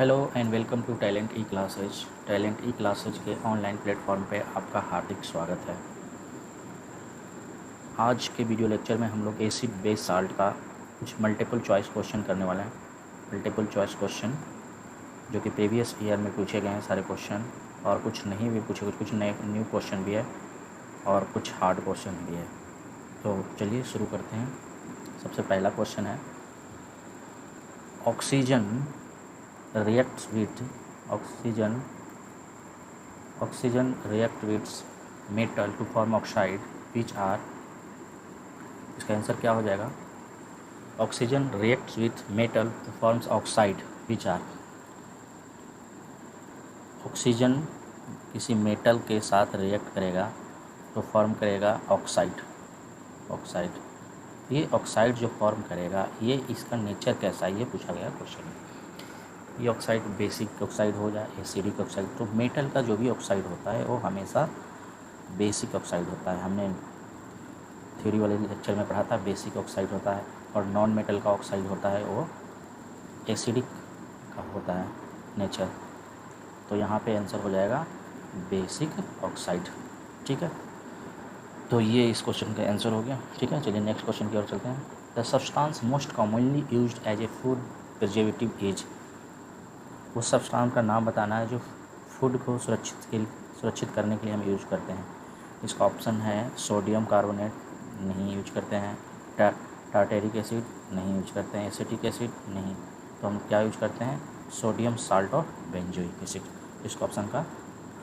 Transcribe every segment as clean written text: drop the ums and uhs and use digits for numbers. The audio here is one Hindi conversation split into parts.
Hello and welcome to talent e classes. Talent e classes के ऑनलाइन प्लेटफॉर्म पे आपका हार्दिक स्वागत है। आज के वीडियो लेक्चर में हम लोग एसिड बेस साल्ट का कुछ मल्टीपल चॉइस क्वेश्चन करने वाले हैं। मल्टीपल चॉइस क्वेश्चन जो कि प्रीवियस ईयर में पूछे गए हैं सारे क्वेश्चन, और कुछ नहीं भी पूछे, कुछ नए न्यू क्वेश्चन भी है और कुछ हार्ड क्वेश्चन भी है। तो चलिए शुरू करते हैं। सबसे पहला क्वेश्चन है, oxygen reacts with oxygen react with metal to form oxide which are, इसका आंसर क्या हो जाएगा? Oxygen reacts with metal to forms oxide which are, oxygen किसी मेटल के साथ रिएक्ट करेगा तो फॉर्म करेगा ऑक्साइड। ये ऑक्साइड जो फॉर्म करेगा, ये इसका नेचर कैसा है, ये पूछा गया क्वेश्चन में। ये ऑक्साइड बेसिक ऑक्साइड हो जाए, एसिडिक ऑक्साइड। तो मेटल का जो भी ऑक्साइड होता है वो हमेशा बेसिक ऑक्साइड होता है। हमने थ्योरी वाले लेक्चर में पढ़ा था, बेसिक ऑक्साइड होता है, और नॉन मेटल का ऑक्साइड होता है वो एसिडिक का होता है नेचर। तो यहाँ पे आंसर हो जाएगा बेसिक ऑक्साइड। ठीक है, तो ये इस क्वेश्चन का आंसर हो गया। ठीक है, चलिए नेक्स्ट क्वेश्चन की ओर चलते हैं। The substance most commonly used as a food preservative is, उस सब्सटेंस का नाम बताना है जो फूड को सुरक्षित करने के लिए हम यूज करते हैं। इसका ऑप्शन है सोडियम कार्बोनेट, नहीं यूज करते हैं। टार्टेरिक एसिड नहीं यूज करते हैं। एसिटिक एसिड नहीं, तो हम क्या यूज करते हैं? सोडियम साल्ट और बेंजोइक एसिड। इसका ऑप्शन का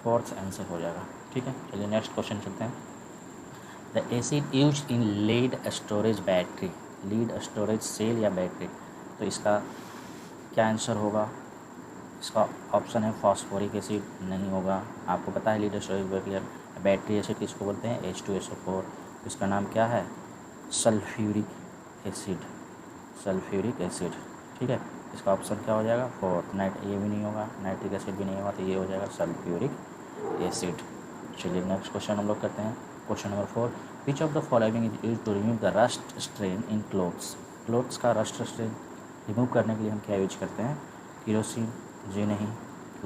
फोर्थ आंसर हो जाएगा। ठीक है, चलिए नेक्स्ट क्वेश्चन चलते हैं। The acid use in lead storage battery, lead storage cell या बैटरी, तो इसका क्या आंसर होगा? इसका ऑप्शन है फॉस्फोरिक एसिड, नहीं होगा। आपको पता है लीड स्टोरेज बैटरी एसिड किसको बोलते हैं? H2SO4। इसका नाम क्या है? Sulphuric acid, sulphuric acid. ठीक है, इसका ऑप्शन क्या हो जाएगा? फोर्थ। ये भी नहीं होगा, नाइट्रिक एसिड भी नहीं होगा, तो ये हो जाएगा सल्फ्यूरिक एसिड। चलिए नेक्स्ट क्वेश्चन हम लोग करते हैं। Question number 4, which of the following is use to remove the rust strain in clothes, clothes का रस्ट स्ट्रेन रिमूव करने के लिए हम क्या यूज करते हैं? केरोसिन जी नहीं,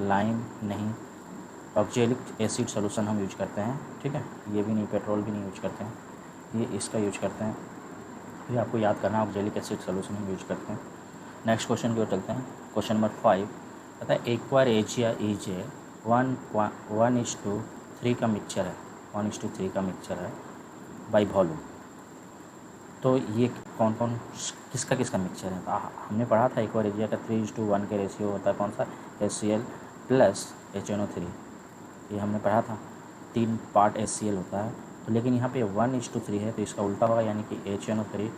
लाइम नहीं, ऑक्जेलिक एसिड सोल्यूशन हम यूज करते हैं। ठीक है, ये भी नहीं, पेट्रोल भी नहीं यूज करते हैं, ये इसका यूज करते हैं। ये आपको याद करना है, ऑक्जेलिक एसिड सोल्यूशन हम यूज करते हैं। नेक्स्ट क्वेश्चन की ओर चलते हैं। क्वेश्चन नंबर 5 पता है, एक्वारेजिया इज ए 1:3 का मिक्सचर है, 1:3 का मिक्सचर है बाई वॉल्यूम। तो ये कौन कौन किसका मिक्सचर है? तो हमने पढ़ा था एक्वारेजिया का 3:1 के रेशियो होता है। कौन सा? HCl प्लस HNO3, ये हमने पढ़ा था। 3 पार्ट HCl होता है, तो लेकिन यहाँ पे 1:3 है, तो इसका उल्टा होगा, यानी कि HNO3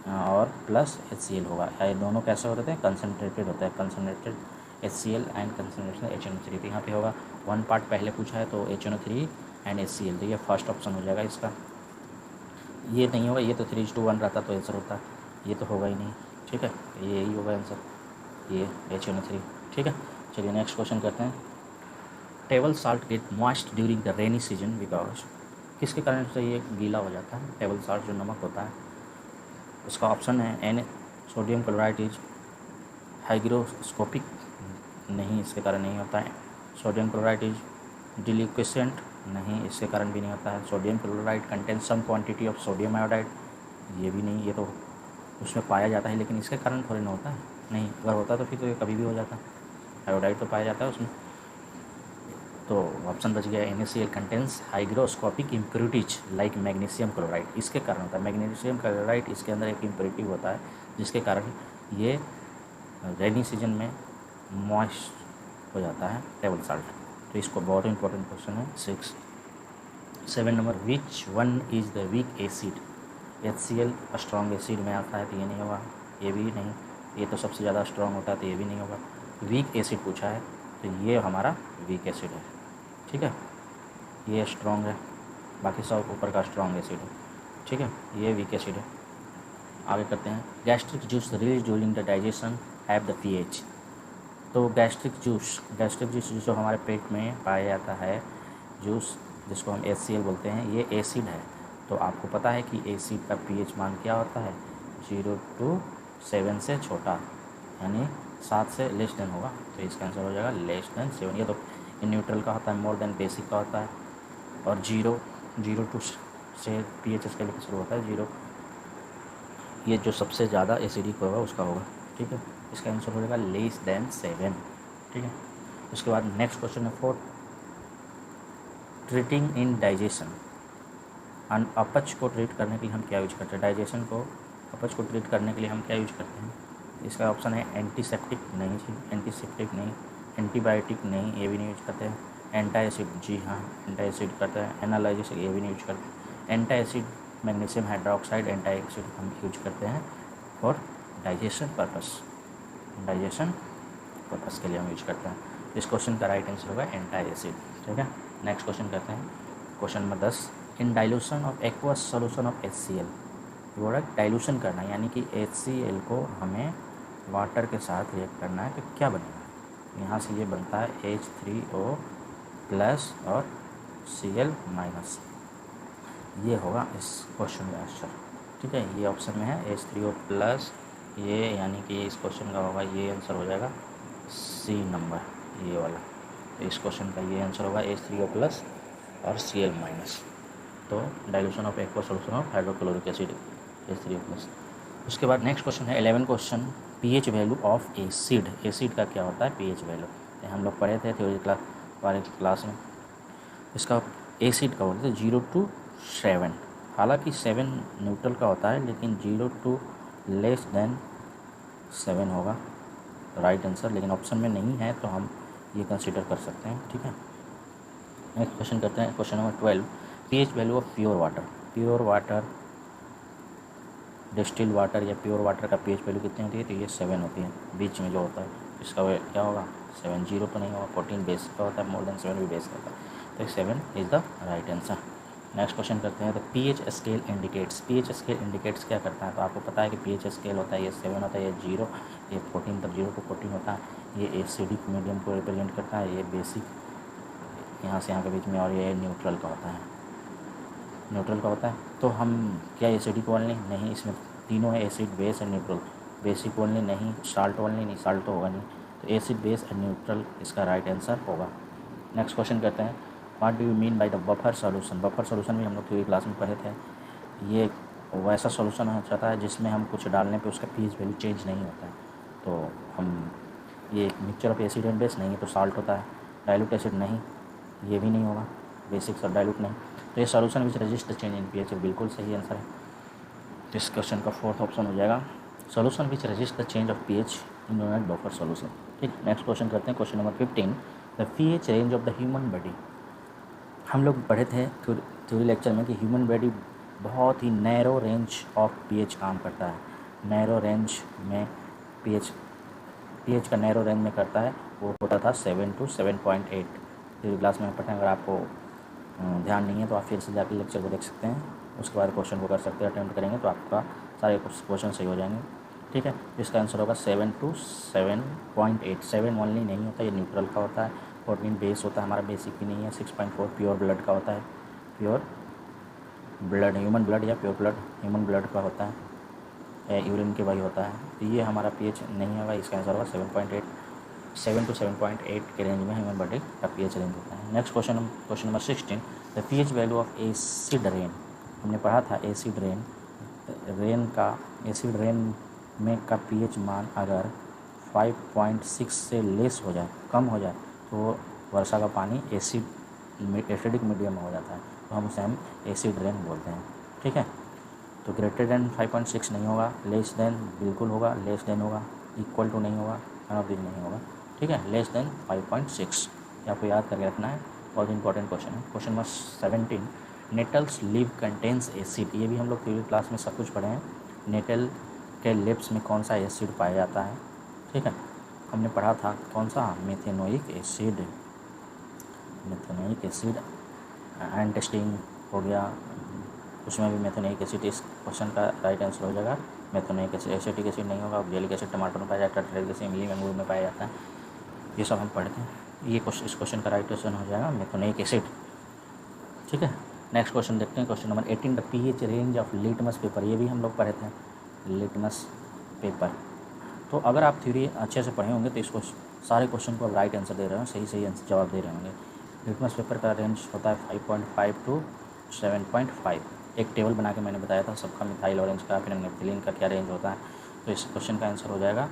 और प्लस HCl होगा। ये दोनों कैसे होते हैं? कंसनट्रेटेड होता है, concentrated HCl and concentrated HNO3। तो यहाँ पे होगा 1 पार्ट पहले पूछा है तो HNO3 एंड HCl, तो ये फर्स्ट ऑप्शन हो जाएगा इसका। ये नहीं होगा, ये तो 3:1 रहता तो आंसर होता, ये तो होगा ही नहीं। ठीक है, यही होगा आंसर, ये HNO3। ठीक है, चलिए नेक्स्ट क्वेश्चन करते हैं। Table salt get moist during the rainy season because, किसके कारण से ये गीला हो जाता है? टेबल साल्ट जो नमक होता है, उसका ऑप्शन है N, sodium chloride is hygroscopic, नहीं, इसके कारण नहीं होता है। सोडियम क्लोराइड इज डिलिक्वेसेंट, नहीं, इसके कारण भी नहीं होता है। Sodium chloride contain some quantity of sodium iodide, ये भी नहीं, ये तो उसमें पाया जाता है लेकिन इसके कारण थोड़ी ना होता है। नहीं, अगर होता तो फिर तो ये कभी भी हो जाता, आयोडाइड तो पाया जाता है उसमें। तो ऑप्शन बच गया NaCl contains hygroscopic impurities like magnesium chloride, इसके कारण होता है। मैग्नीशियम क्लोराइड इसके अंदर एक इम्प्योरिटी होता है जिसके कारण ये रेनी सीजन में मॉइस्ट हो जाता है टेबल साल्ट। तो इसको बहुत इंपॉर्टेंट क्वेश्चन है। 7 number, which one is the weak acid? HCl strong acid में आता है, तो ये नहीं होगा, ये भी नहीं, ये तो सबसे ज़्यादा स्ट्रॉन्ग होता है, तो ये भी नहीं होगा। वीक एसिड पूछा है, तो ये हमारा वीक एसिड है। ठीक है, ये स्ट्रॉन्ग है, बाकी सब ऊपर का स्ट्रॉन्ग एसिड है। ठीक है, ये वीक एसिड है। आगे करते हैं। Gastric juice release during the digestion have the pH, तो गैस्ट्रिक जूस जो हमारे पेट में पाया जाता है, जूस जिसको हम HCl बोलते हैं, ये एसिड है। तो आपको पता है कि एसिड का pH मान क्या होता है? 0 to 7 से छोटा, यानी 7 से लेस देन होगा, तो इसका आंसर हो जाएगा लेस देन 7। ये तो न्यूट्रल का होता है, मोर देन बेसिक का होता है, और 0 से pH स्केल पे शुरू होता है 0, ये जो सबसे ज़्यादा एसिडिक होगा उसका होगा। ठीक है, इसका आंसर हो जाएगा लेस देन 7। ठीक है, उसके बाद नेक्स्ट क्वेश्चन है फॉर ट्रीटिंग इन डाइजेशन। अपच को ट्रीट करने के लिए हम क्या यूज करते हैं? डाइजेशन को, अपच को ट्रीट करने के लिए हम क्या यूज करते हैं? इसका ऑप्शन है एंटीसेप्टिक नहीं जी, एंटीसेप्टिक नहीं, एंटीबायोटिक नहीं, ये भी नहीं यूज करते हैं। एंटा एसिड, जी हाँ एंटा एसिड करते हैं। एनालाइजेशन, ये भी नहीं यूज करते। एंटा एसिड मैग्नीशियम हाइड्रोक्साइड एंटा एसिड हम यूज करते हैं for digestion purpose, digestion purpose के लिए हम यूज करते हैं। इस क्वेश्चन का राइट आंसर होगा एंटा एसिड। ठीक है, नेक्स्ट क्वेश्चन करते हैं, question number 10। In dilution of aqueous solution of HCl, product dilution करना यानी कि HCl को हमें वाटर के साथ रिएक्ट करना है तो क्या बनेगा? यहाँ से ये बनता है H3O प्लस और Cl माइनस, ये होगा इस क्वेश्चन का आंसर। ठीक है, ये ऑप्शन में है H3O प्लस, ये यानी कि इस क्वेश्चन का होगा, ये आंसर हो जाएगा C नंबर, ये वाला। तो इस क्वेश्चन का ये आंसर होगा H3O प्लस और Cl माइनस। तो dilution of aqua solution of hydrochloric acid H3O plus. उसके बाद नेक्स्ट क्वेश्चन है 11 question, pH value of acid. Acid का क्या होता है pH वैल्यू? हम लोग पढ़े थे थ्योरी क्लास में। इसका एसिड का बोलते हैं 0 to 7, हालांकि 7 न्यूट्रल का होता है, लेकिन 0 to लेस देन 7 होगा राइट आंसर, लेकिन ऑप्शन में नहीं है तो हम ये कंसिडर कर सकते हैं। ठीक है, नेक्स्ट क्वेश्चन करते हैं, question number 12। pH value of pure water. Pure water, distil water या प्योर वाटर का pH वैल्यू कितनी होती है? तो ये 7 होती है, बीच में जो होता है इसका क्या होगा? 7। 0 तो नहीं होगा, 14 बेस का होता है, मोर देन 7 भी बेस का होता है, तो 7 is the right answer. Next question करते हैं, तो pH scale indicates. pH scale indicates क्या करता है? तो आपको पता है कि pH स्केल होता है, ये 7 होता है, ये 0, ये 14 तक 0 to 14 होता है, ये एसिडिक मीडियम को रिप्रेजेंट करता है, ये बेसिक यहाँ से यहाँ के बीच में, और ये न्यूट्रल का होता है, न्यूट्रल का होता है। तो हम क्या एसिडिक ओनली? नहीं, इसमें तीनों है, एसिड, बेस और न्यूट्रल। बेसिक ओनली नहीं, साल्ट ओनली नहीं, साल्ट तो होगा नहीं, तो एसिड, बेस और न्यूट्रल इसका राइट आंसर होगा। नेक्स्ट क्वेश्चन करते हैं, what do you mean by the buffer solution. Buffer solution भी हम लोग थ्योरी क्लास में पढ़े थे। ये वैसा सॉल्यूशन हो जाता है जिसमें हम कुछ डालने पे उसका pH वैल्यू चेंज नहीं होता है। तो हम ये mixture of acid and base नहीं है तो साल्ट होता है, डाइल्यूट एसिड नहीं, ये भी नहीं होगा, बेसिक सब डाइल्यूट नहीं, तो ये solution which resist the change in pH बिल्कुल सही आंसर है। तो इस क्वेश्चन का फोर्थ ऑप्शन हो जाएगा solution which resist the change of pH in known as buffer solution. ठीक, नेक्स्ट क्वेश्चन करते हैं, question number 15। The pH range of the human body. हम लोग पढ़े थे थ्योरी लेक्चर में कि ह्यूमन बॉडी बहुत ही नैरो रेंज ऑफ pH काम करता है। नैरो रेंज में pH का नैरो रेंज में करता है, वो होता था 7 to 7.8। थ्योरी क्लास में पढ़े, अगर आपको ध्यान नहीं है तो आप फिर से जाकर लेक्चर को देख सकते हैं, उसके बाद क्वेश्चन को कर सकते हैं, अटेम्प्ट करेंगे तो आपका सारे क्वेश्चन सही हो जाएंगे। ठीक है, इसका आंसर होगा 7 to 7.8। 7 ओनली नहीं होता, ये न्यूट्रल का होता है, 14 बेस होता है, हमारा बेसिक भी नहीं है। 6.4 प्योर ब्लड का होता है, प्योर ब्लड, ह्यूमन ब्लड या प्योर ब्लड ह्यूमन ब्लड का होता है, यूरिन के वही होता है, तो ये हमारा pH नहीं होगा, इसका आंसर होगा 7 to 7.8 के रेंज में ह्यूमन बॉडी का pH रेंज होता है। Next question number 16। The pH value of acid rain. हमने पढ़ा था एसिड रेन, एसिड रेन में का pH मान अगर 5.6 से लेस हो जाए, कम हो जाए, तो वर्षा का पानी एसिडिक मीडियम में हो जाता है, तो हम उसे एसिड रेन बोलते हैं। ठीक है, तो ग्रेटर देन 5.6 नहीं होगा, लेस देन बिल्कुल होगा, लेस देन होगा, इक्वल टू नहीं होगा, नन ऑफ दिस नहीं होगा। ठीक है, लेस देन 5.6, ये आपको याद करके रखना है, बहुत इंपॉर्टेंट क्वेश्चन है। Question number 17। Nettles leave contains acid. ये भी हम लोग थ्योरी क्लास में सब कुछ पढ़े हैं, नेटल के लिप्स में कौन सा एसिड पाया जाता है। ठीक है, हमने पढ़ा था कौन सा, मेथेनोइक एसिड। मेथेनोइक एसिड एंटिस्टिंग हो गया, उसमें भी मेथेनोइक एसिड। इस क्वेश्चन का राइट आंसर हो जाएगा मेथेनोइक एसिड। एसिटिक एसिड नहीं होगा, ऑक्जेलिक एसिड टमाटर में पाया जाता है, टर्टरिक एसिड इमली अंगूर में पाया जाता है, ये सब हम पढ़ते हैं। ये इस क्वेश्चन का राइट आंसर हो जाएगा मेथेनोइक एसिड। ठीक है, नेक्स्ट क्वेश्चन देखते हैं, question number 18। The pH range of litmus paper. ये भी हम लोग पढ़े थे, लिटमस पेपर। तो अगर आप थ्योरी अच्छे से पढ़े होंगे तो इसको सारे क्वेश्चन को राइट आंसर दे रहे हो, सही सही आंसर जवाब दे रहे होंगे। लिटमस पेपर का रेंज होता है 5.5 टू 7.5। एक टेबल बना के मैंने बताया था सबका, मिथाइल ऑरेंज का फिर नेप्थिलीन का क्या रेंज होता है। तो इस क्वेश्चन का आंसर हो जाएगा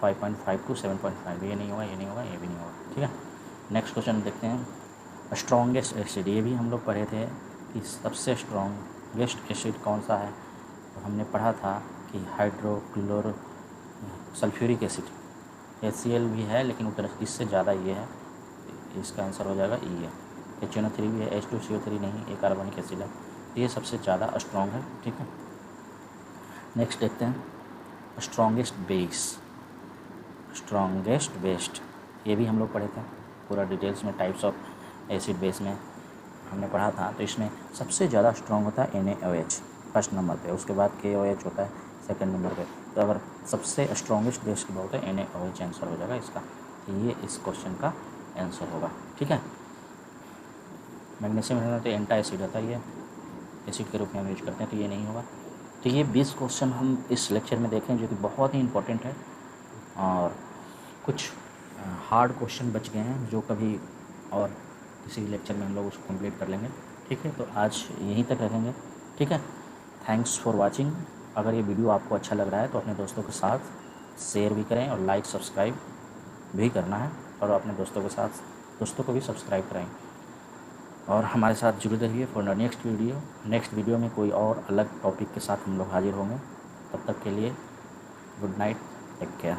5.5 टू 7.5। ये नहीं होगा, ये नहीं होगा, ये भी नहीं होगा, ठीक है। नेक्स्ट क्वेश्चन देखते हैं। स्ट्रॉन्गेस्ट एसिड, ये भी हम लोग पढ़े थे कि सबसे स्ट्रॉन्गेस्ट एसिड कौन सा है। तो हमने पढ़ा था कि हाइड्रोक्लोरो सल्फ्यूरिक एसिड, HCl भी है लेकिन उतना इससे ज़्यादा ये है, इसका आंसर हो जाएगा ई है। HNO3 भी है, H2CO3 नहीं, ये कार्बनिक एसिड है। ये सबसे ज़्यादा स्ट्रॉन्ग है, ठीक है। नेक्स्ट देखते हैं स्ट्रॉन्गेस्ट बेस्ट, ये भी हम लोग पढ़े थे पूरा डिटेल्स में, टाइप्स ऑफ एसिड बेस में हमने पढ़ा था। तो इसमें सबसे ज़्यादा स्ट्रॉन्ग होता है NaOH फर्स्ट नंबर पे, उसके बाद KOH होता है सेकंड नंबर पे। तो अगर सबसे स्ट्रॉन्गेस्ट बेस की बात है NaOH आंसर हो जाएगा इसका। तो ये इस क्वेश्चन का आंसर होगा, ठीक है। मैग्नीशियम रहना तो एंटा एसिड होता है, ये एसिड के रूप में हम यूज करते हैं, तो ये नहीं होगा। तो ये 20 क्वेश्चन हम इस लेक्चर में देखें जो कि बहुत ही इंपॉर्टेंट है, और कुछ हार्ड क्वेश्चन बच गए हैं जो कभी और किसी लेक्चर में हम लोग उसको कंप्लीट कर लेंगे, ठीक है। तो आज यहीं तक रखेंगे, ठीक है। Thanks for watching. अगर ये वीडियो आपको अच्छा लग रहा है तो अपने दोस्तों के साथ शेयर भी करें और लाइक सब्सक्राइब भी करना है, और अपने दोस्तों को भी सब्सक्राइब कराएं, और हमारे साथ जुड़े रहिए फॉर द नेक्स्ट वीडियो में कोई और अलग टॉपिक के साथ हम लोग हाजिर होंगे। तब तक के लिए गुड नाइट, टेक केयर।